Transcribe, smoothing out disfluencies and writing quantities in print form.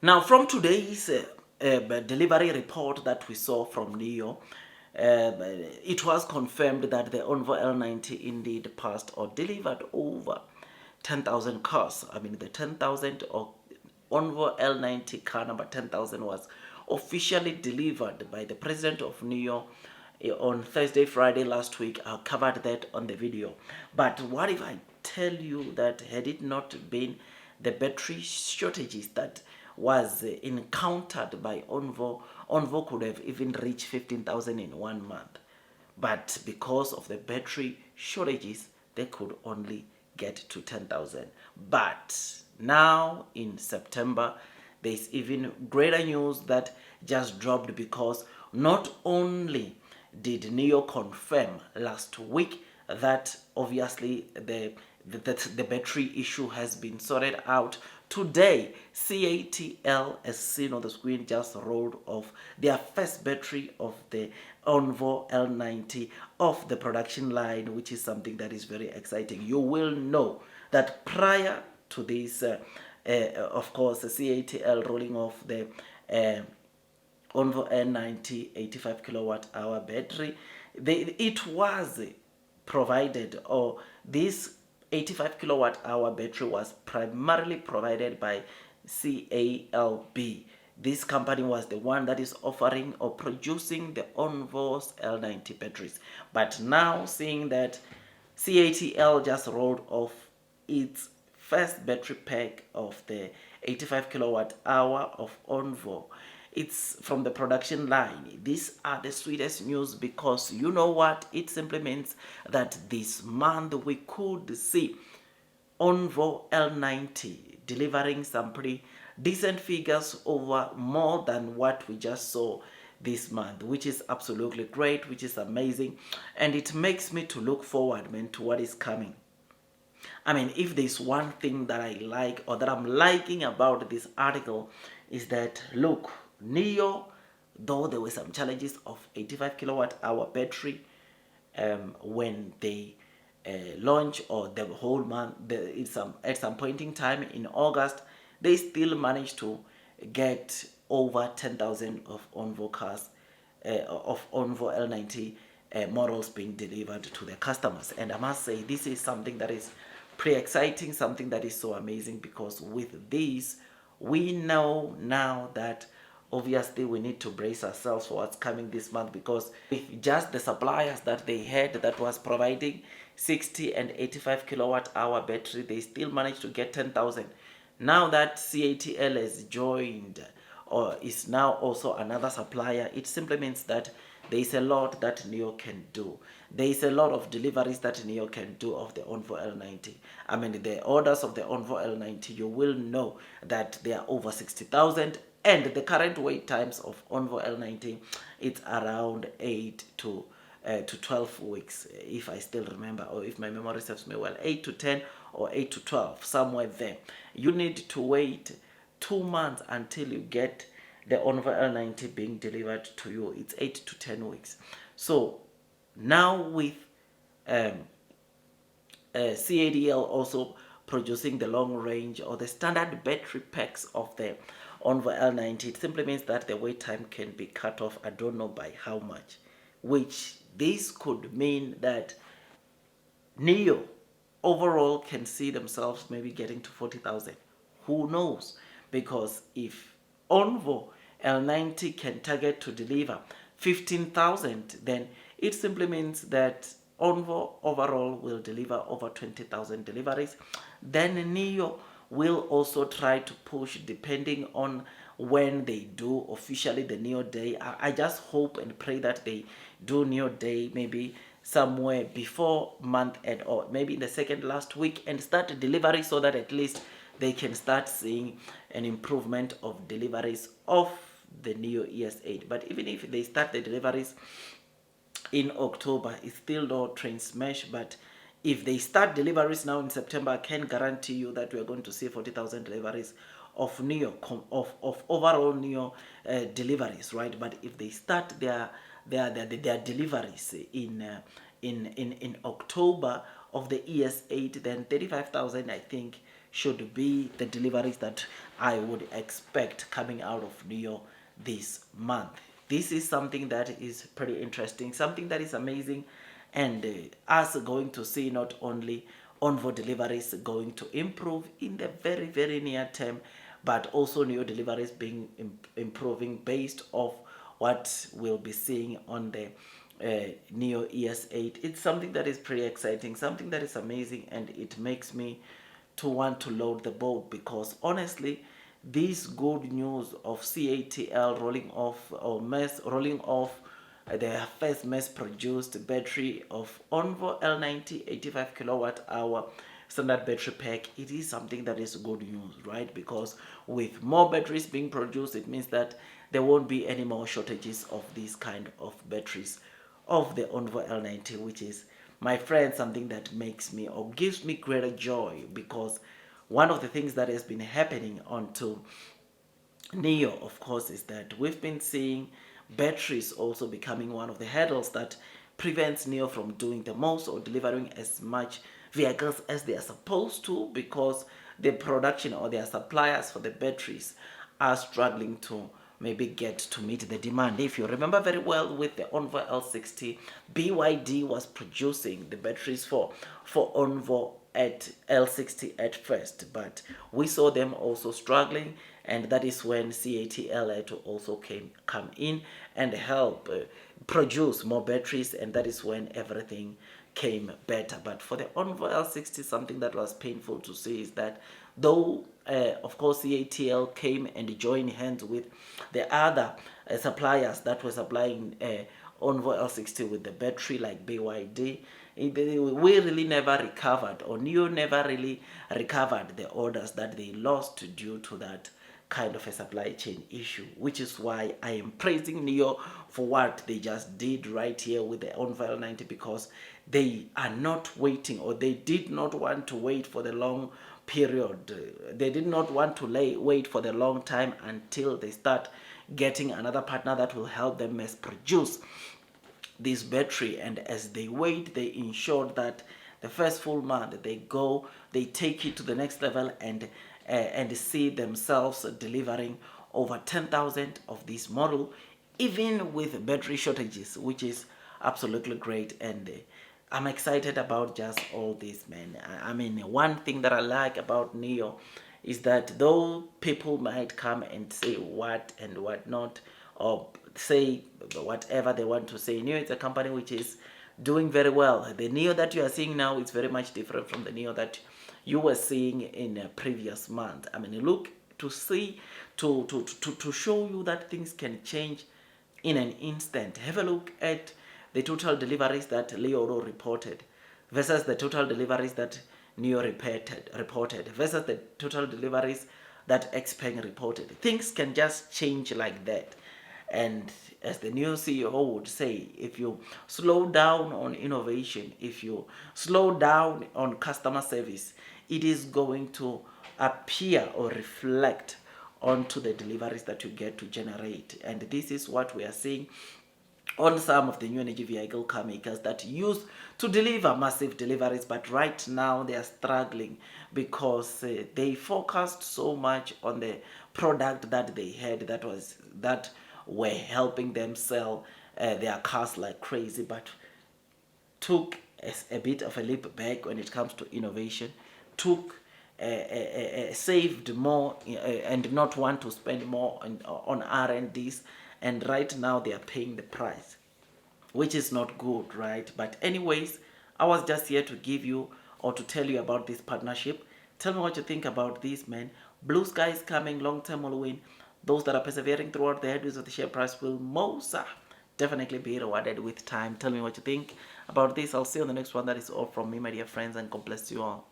Now, from today's delivery report that we saw from NIO, it was confirmed that the ONVO L90 indeed passed or delivered over 10,000 cars. I mean, the 10,000 or ONVO L90 car number 10,000 was officially delivered by the president of NIO on Thursday, Friday last week. I covered that on the video. But what if I tell you that had it not been the battery shortages that was encountered by ONVO could have even reached 15,000 in 1 month. But because of the battery shortages, they could only get to 10,000. But now in September, there's even greater news that just dropped, because not only did NIO confirm last week that obviously the battery issue has been sorted out. Today, CATL, as seen on the screen, just rolled off their first battery of the ONVO L90 off the production line, which is something that is very exciting. You will know that prior to this, of course, the CATL rolling off the ONVO L90 85 kilowatt hour battery, it was provided, or this 85 kilowatt hour battery was primarily provided by CALB. This company was the one that is offering or producing the ONVO's L90 batteries. But now, seeing that CATL just rolled off its first battery pack of the 85 kilowatt hour of ONVO, it's from the production line. These are the sweetest news, because you know what? It simply means that this month we could see ONVO L90 delivering some pretty decent figures over more than what we just saw this month, which is absolutely great, which is amazing, and it makes me to look forward, man, to what is coming. I mean, if there's one thing that I like, or that I'm liking about this article, is that, look, NIO, though there were some challenges of 85 kilowatt hour battery when they launch, or the whole month, at some point in time in August, they still managed to get over 10,000 of ONVO cars, of ONVO L90 models being delivered to their customers. And I must say, this is something that is pretty exciting, something that is so amazing, because with this, we know now that obviously we need to brace ourselves for what's coming this month, because with just the suppliers that they had that was providing 60 and 85 kilowatt hour battery, they still managed to get 10,000. Now that CATL has joined, or is now also another supplier, it simply means that there is a lot that NIO can do. There is a lot of deliveries that NIO can do of the ONVO L90. I mean, the orders of the ONVO L90, you will know that they are over 60,000, and the current wait times of ONVO L90, it's around 8 to 12 weeks, if I still remember, or if my memory serves me well, 8 to 10 or 8 to 12, somewhere there. You need to wait 2 months until you get the ONVO L90 being delivered to you. It's 8 to 10 weeks. So now with CADL also producing the long range or the standard battery packs of the ONVO L90, it simply means that the wait time can be cut off. I don't know by how much, which this could mean that NIO overall can see themselves maybe getting to 40,000. Who knows? Because if ONVO L90 can target to deliver 15,000, then it simply means that ONVO overall will deliver over 20,000 deliveries. Then NIO will also try to push, depending on when they do officially the NIO Day. I just hope and pray that they do NIO Day maybe somewhere before month end, or maybe in the second last week, and start delivery, so that at least they can start seeing an improvement of deliveries of the NIO ES8. But even if they start the deliveries in October, it's still no train smash. But if they start deliveries now in September, I can guarantee you that we are going to see 40,000 deliveries of NIO, of overall NIO deliveries, right? But if they start their deliveries in October of the ES8, then 35,000, I think, should be the deliveries that I would expect coming out of NIO this month. This is something that is pretty interesting, something that is amazing, and us going to see not only ONVO deliveries going to improve in the very, very near term, but also NIO deliveries being improving based off what we'll be seeing on the NIO ES8. It's something that is pretty exciting, something that is amazing, and it makes me to want to load the boat, because honestly, this good news of CATL rolling off their first mass produced battery of ONVO L90 85 kilowatt hour standard battery pack, it is something that is good news, right? Because with more batteries being produced, it means that there won't be any more shortages of these kind of batteries of the ONVO L90, which is, my friend, something that makes me or gives me greater joy, because one of the things that has been happening onto NIO, of course, is that we've been seeing batteries also becoming one of the hurdles that prevents NIO from doing the most or delivering as much vehicles as they are supposed to, because the production or their suppliers for the batteries are struggling to maybe get to meet the demand. If you remember very well, with the ONVO L60, BYD was producing the batteries for ONVO at L60 at first, but we saw them also struggling, and that is when CATL had to also come in and help produce more batteries, and that is when everything came better. But for the ONVO L60, something that was painful to see is that though of course CATL came and joined hands with the other suppliers that were supplying ONVO L60 with the battery, like BYD, we really never recovered, or NIO never really recovered the orders that they lost due to that kind of a supply chain issue, which is why I am praising NIO for what they just did right here with the ONVO L90, because they are not waiting, or they did not want to wait for the long period. They did not want to wait for the long time until they start getting another partner that will help them mass produce this battery. And as they wait, they ensured that the first full month they take it to the next level, and see themselves delivering over 10,000 of this model, even with battery shortages, which is absolutely great. And I'm excited about just all this, man. I mean, one thing that I like about NIO is that though people might come and say what and what not, or say whatever they want to say, NIO is a company which is doing very well. The NIO that you are seeing now is very much different from the NIO that you were seeing in a previous month. I mean, look to see, to show you that things can change in an instant. Have a look at the total deliveries that Leoro reported versus the total deliveries that NIO reported versus the total deliveries that XPeng reported. Things can just change like that. And as the new CEO would say, if you slow down on innovation, if you slow down on customer service, it is going to appear or reflect onto the deliveries that you get to generate. And this is what we are seeing on some of the new energy vehicle car makers that used to deliver massive deliveries, but right now they are struggling because they focused so much on the product that they had that were helping them sell their cars like crazy, but took a bit of a leap back when it comes to innovation, took saved more and not want to spend more on R&Ds, and right now they are paying the price, which is not good, right? But anyways, I was just here to give you or to tell you about this partnership. Tell me what you think about this, man. Blue sky is coming, long term will win. Those that are persevering throughout the headwinds of the share price will most definitely be rewarded with time. Tell me what you think about this. I'll see you on the next one. That is all from me, my dear friends, and God bless you all.